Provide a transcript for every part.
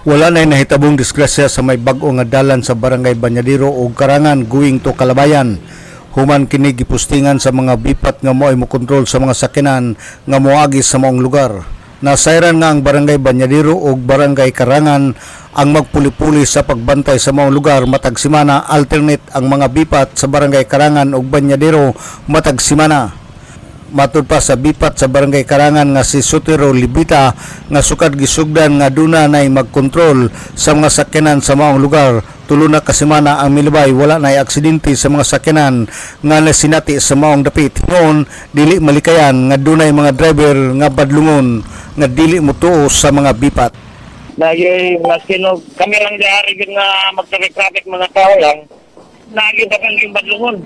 Wala na nahitabong disgrasya sa may bag-o nga dalan sa barangay Banyadero ug Karangan going to Kalabayan. Human kini gipustingan sa mga bipat nga moay mokontrol sa mga sakinan nga moagi sa maong lugar. Nasayran nga ang barangay Banyadero ug barangay Karangan ang magpuli-puli sa pagbantay sa maong lugar matag simana, alternate ang mga bipat sa barangay Karangan ug Banyadero matag simana. Matud pa sa bipat sa barangay Karangan nga si Sotero Libita nga sukad gisugdan nga duna nay magkontrol sa mga sakyanan sa maong lugar. Tulo na kasemana ang milabay wala nay aksidente sa mga sakyanan nga nasinati sa maong dapit. Noon dili malikayan nga dunay mga driver nga badlungon nga dili motuos sa mga bipat. Lagi maskinog kami lang diari gid nga magtraffic mga tao lang. Lagi dagan yung badlungon.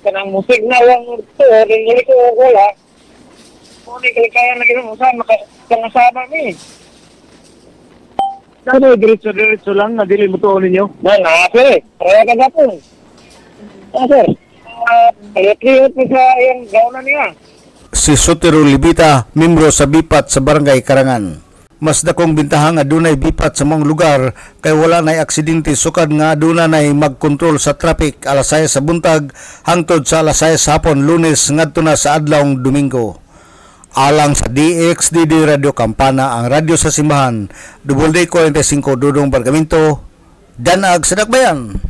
Kanang musik na lang ito, rin ko wala. Kung kaya lagi mo sa makasama ni. Dahil diretso lang, nadili mo to ninyo? Na, sir. Kaya ka na po. Sir. Kaya po sa yung gaunan niya. Si Sotero Libita, membro sa bipat sa barangay Karangan. Mas dakong bintahan nga dunay bipat sa mga lugar kay wala nay aksidente sukad nga aduna nay magkontrol sa traffic alas 6 sa buntag hangtod sa alas 6 sa hapon Lunes ngadto na sa adlawng Domingo. Alang sa DXDD Radio Campana, ang radyo sa simbahan, WD 45 Dudong Bargamento, Danag sa Dakbayan.